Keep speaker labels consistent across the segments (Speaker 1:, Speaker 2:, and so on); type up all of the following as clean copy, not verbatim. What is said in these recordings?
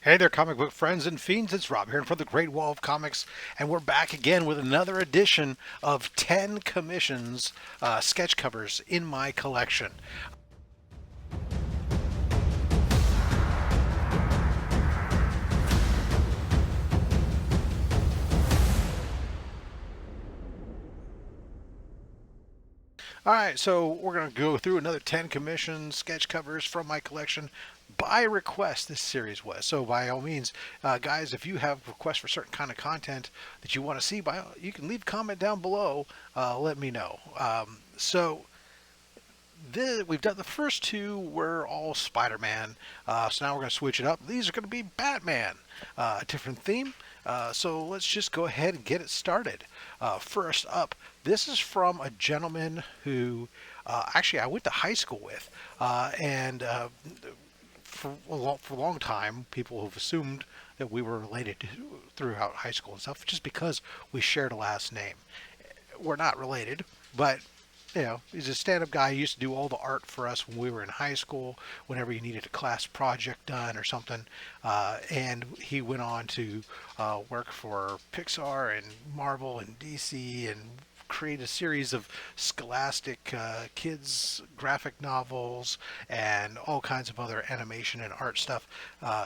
Speaker 1: Hey there, comic book friends and fiends. It's Rob here from the Great Wall of Comics, and we're back again with another edition of 10 commissions, sketch covers in my collection. All right, so we're going to go through another 10 commissioned sketch covers from my collection by request. This series was so by all means, guys, if you have requests for certain kind of content that you want to see, you can leave a comment down below. Let me know. We've done the first two were all Spider-Man, so now we're going to switch it up. These are going to be Batman, a different theme. So let's just go ahead and get it started. First up, this is from a gentleman who actually I went to high school with, and for a long time, people have assumed that we were related throughout high school and stuff, just because we shared a last name. We're not related, but he's a stand-up guy. He used to do all the art for us when we were in high school, whenever you needed a class project done or something. And he went on to work for Pixar and Marvel and DC and create a series of scholastic kids graphic novels and all kinds of other animation and art stuff.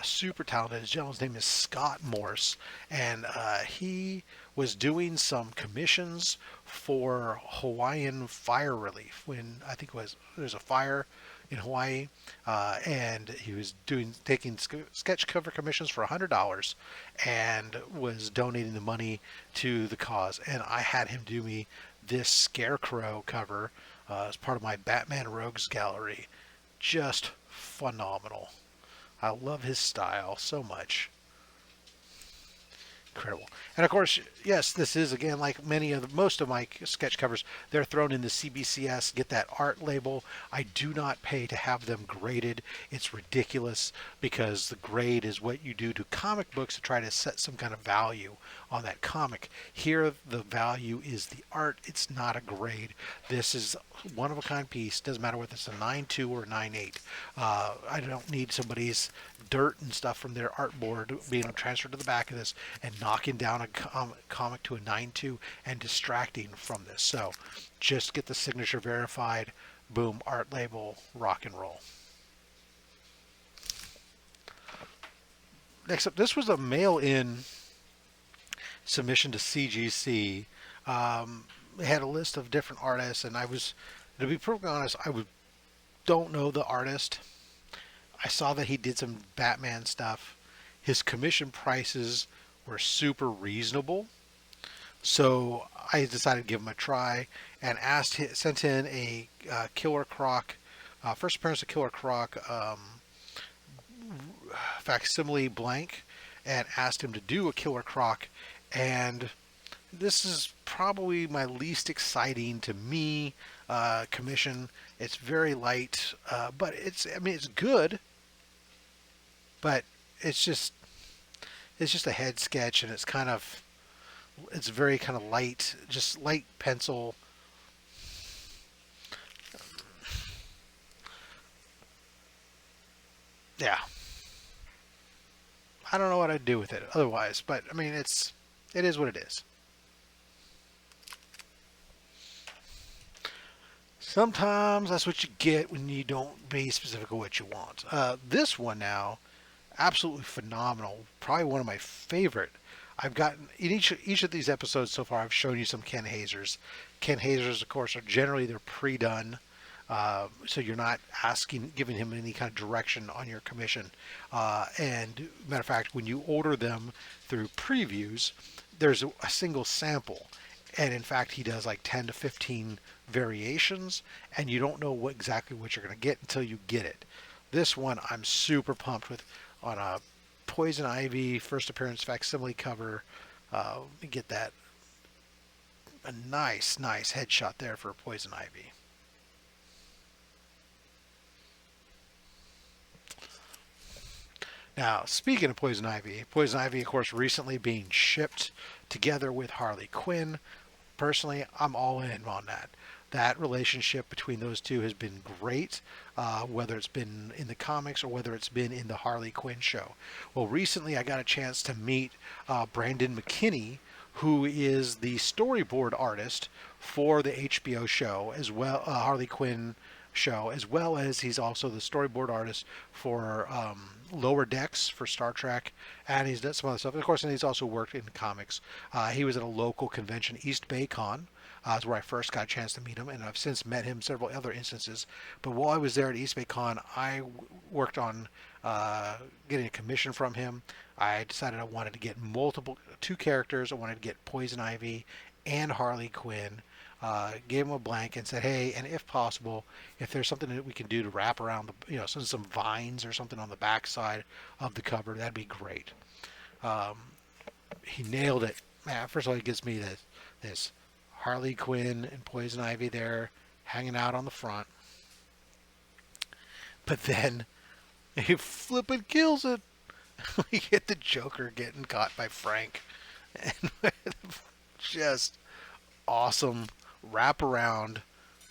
Speaker 1: Super talented. His gentleman's name is Scott Morse, and he was doing some commissions for Hawaiian fire relief when I think there's a fire in Hawaii, and he was taking sketch cover commissions for $100 and was donating the money to the cause. And I had him do me this Scarecrow cover as part of my Batman Rogues gallery. Just phenomenal. I love his style so much. Incredible. And of course, yes, this is again like most of my sketch covers. They're thrown in the CBCS, get that art label. I do not pay to have them graded. It's ridiculous because the grade is what you do to comic books to try to set some kind of value on that comic. Here, the value is the art. It's not a grade. This is one of a kind piece. Doesn't matter whether it's a 9.2 or a 9.8. I don't need somebody's dirt and stuff from their artboard being transferred to the back of this and knocking down a comic to a 9.2 and distracting from this. So just get the signature verified, boom, art label, rock and roll. Next up, this was a mail-in submission to CGC. They had a list of different artists, and to be perfectly honest, don't know the artist. I saw that he did some Batman stuff. His commission prices were super reasonable, so I decided to give him a try and sent in a Killer Croc, first appearance of Killer Croc facsimile blank, and asked him to do a Killer Croc. And this is probably my least exciting to me commission. It's very light, but it's good, but it's just a head sketch, and it's very kind of light, just light pencil. Yeah, I don't know what I'd do with it otherwise, but it is what it is. Sometimes that's what you get when you don't be specific of what you want. This one now, absolutely phenomenal. Probably one of my favorite. I've gotten in each of these episodes so far. I've shown you some Ken Haesers. Ken Haesers, of course, are generally they're pre-done, so you're not giving him any kind of direction on your commission. And matter of fact, when you order them through previews, there's a single sample, and in fact, he does like 10 to 15 variations, and you don't know exactly what you're going to get until you get it. This one I'm super pumped with, on a Poison Ivy first appearance facsimile cover. We get that a nice headshot there for Poison Ivy. Now, speaking of Poison Ivy, of course, recently being shipped together with Harley Quinn. Personally, I'm all in on that. That relationship between those two has been great, whether it's been in the comics or whether it's been in the Harley Quinn show. Well, recently I got a chance to meet Brandon McKinney, who is the storyboard artist for the HBO show, as well, Harley Quinn show, as well as he's also the storyboard artist for Lower Decks for Star Trek, and he's done some other stuff. And of course, and he's also worked in comics. He was at a local convention, East Bay Con. Is where I first got a chance to meet him, and I've since met him several other instances. But while I was there at East Bay Con, I worked on getting a commission from him. I decided I wanted to get two characters. I wanted to get Poison Ivy and Harley Quinn. Gave him a blank and said, hey, and if possible, if there's something that we can do to wrap around some vines or something on the back side of the cover, that'd be great. He nailed it. Man, first of all, he gives me this Harley Quinn and Poison Ivy there hanging out on the front. But then he flippin' kills it. We get the Joker getting caught by Frank. And just awesome wraparound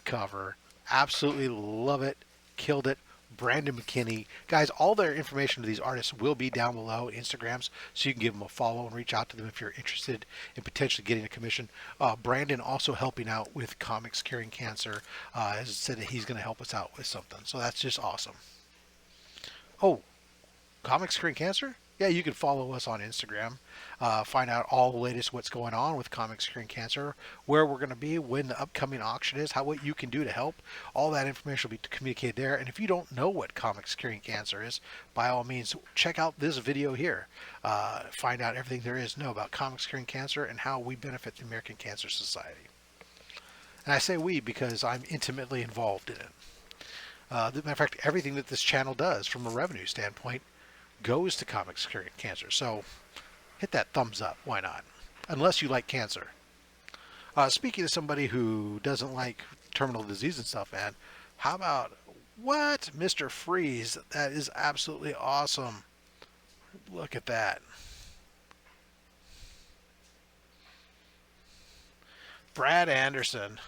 Speaker 1: cover. Absolutely love it. Killed it. Brandon McKinney. Guys, all their information to these artists will be down below, Instagrams, so you can give them a follow and reach out to them if you're interested in potentially getting a commission. Brandon also helping out with Comics Curing Cancer. Has said that he's going to help us out with something. So that's just awesome. Oh, Comics Curing Cancer? Yeah, you can follow us on Instagram. Find out all the latest what's going on with Comics Curing Cancer, where we're going to be, when the upcoming auction is, what you can do to help. All that information will be communicated there. And if you don't know what Comics Curing Cancer is, by all means, check out this video here. Find out everything there is to know about Comics Curing Cancer and how we benefit the American Cancer Society. And I say we because I'm intimately involved in it. As a matter of fact, everything that this channel does from a revenue standpoint goes to Comics Curing Cancer. So hit that thumbs up. Why not? Unless you like cancer. Speaking of somebody who doesn't like terminal disease and stuff, man, how about what? Mr. Freeze. That is absolutely awesome. Look at that. Brad Anderson.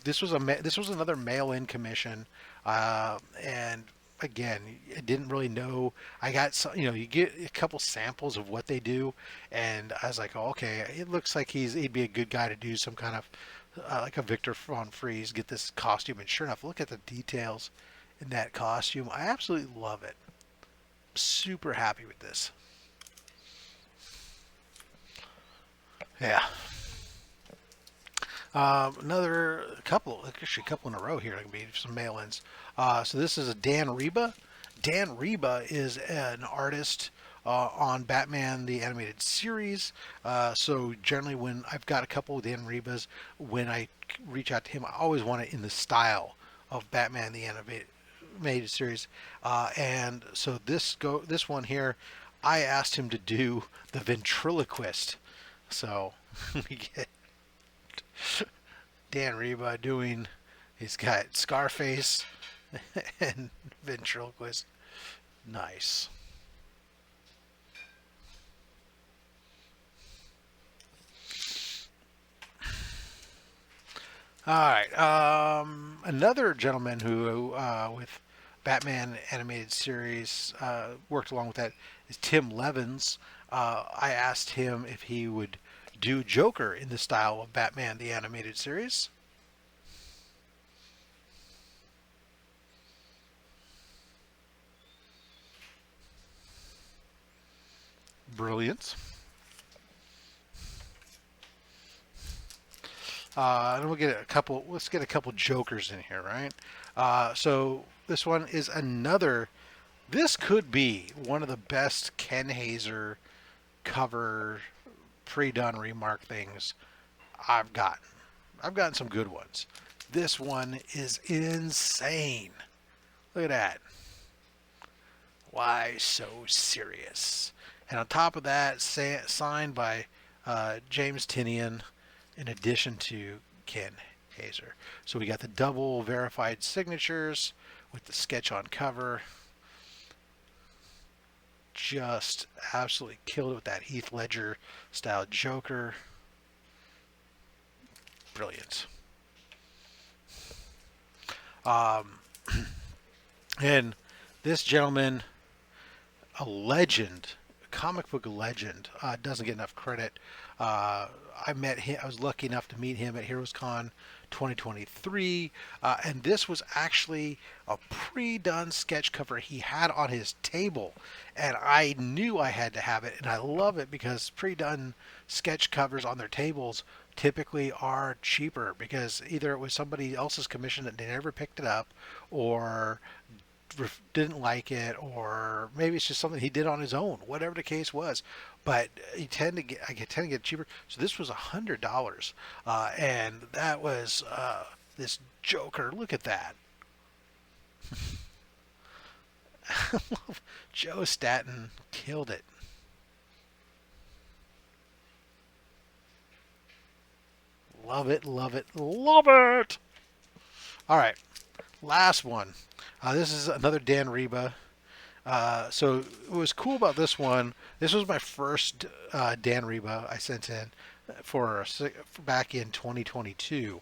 Speaker 1: This was another mail-in commission, and again, I didn't really know. I got some, you get a couple samples of what they do, and I was like, oh, okay, it looks like he'd be a good guy to do some kind of like a Victor Von Freeze, get this costume, and sure enough, look at the details in that costume. I absolutely love it. I'm super happy with this. Yeah. Another couple, actually a couple in a row here. There can be some mail-ins. So this is a Dan Riba. Dan Riba is an artist on Batman the Animated Series. So generally when I've got a couple of Dan Ribas, when I reach out to him, I always want it in the style of Batman the Animated Series. And so this one here, I asked him to do the ventriloquist. So we get Dan Riba doing, he's got Scarface and ventriloquist. Nice. All right. Another gentleman who, with Batman animated series, worked along with that is Tim Levins. I asked him if he would do Joker in the style of Batman the Animated Series. Brilliant. And we'll get a couple. Let's get a couple Jokers in here, right? So this one is another. This could be one of the best Ken Haeser cover pre-done remark things I've gotten. I've gotten some good ones. This one is insane. Look at that. Why so serious? And on top of that, signed by James Tynion, in addition to Ken Haeser. So we got the double verified signatures with the sketch on cover. Just absolutely killed it with that Heath Ledger style Joker. brilliant. Um, and this gentleman, a legend, a comic book legend, doesn't get enough credit. I met him. I was lucky enough to meet him at HeroesCon 2023, and this was actually a pre-done sketch cover he had on his table, and I knew I had to have it, and I love it because pre-done sketch covers on their tables typically are cheaper because either it was somebody else's commission that they never picked it up, or didn't like it, or maybe it's just something he did on his own. Whatever the case was, but I tend to get cheaper. So this was $100, and that was this Joker. Look at that. Joe Staton killed it. Love it, love it, love it. All right, last one. This is another Dan Riba. So what was cool about this one, this was my first Dan Riba I sent in for back in 2022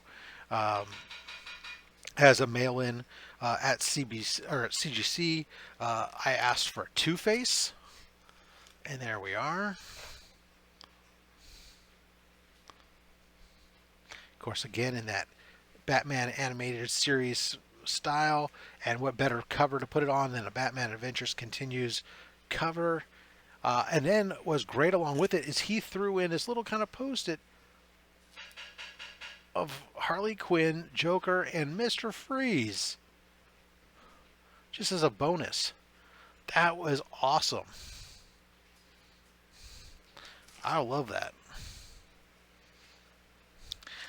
Speaker 1: as a mail-in at CBC or at CGC. I asked for a Two-Face, and there we are. Of course, again in that Batman animated series style, and what better cover to put it on than a Batman Adventures Continues cover. And then was great along with it is he threw in this little kind of post-it of Harley Quinn, Joker, and Mr. Freeze, just as a bonus. That was awesome. I love that.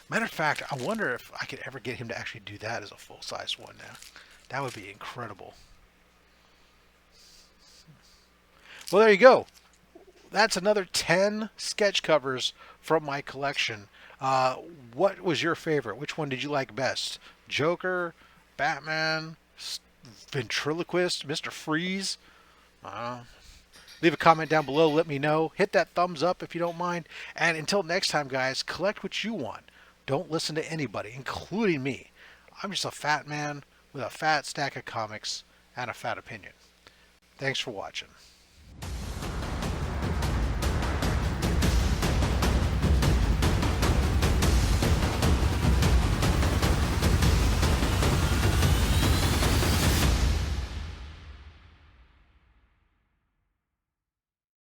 Speaker 1: Matter of fact, I wonder if I could ever get him to actually do that as a full-size one now. That would be incredible. Well, there you go. That's another 10 sketch covers from my collection. What was your favorite? Which one did you like best? Joker, Batman, Ventriloquist, Mr. Freeze? Leave a comment down below. Let me know. Hit that thumbs up if you don't mind. And until next time, guys, collect what you want. Don't listen to anybody, including me. I'm just a fat man with a fat stack of comics and a fat opinion. Thanks for watching.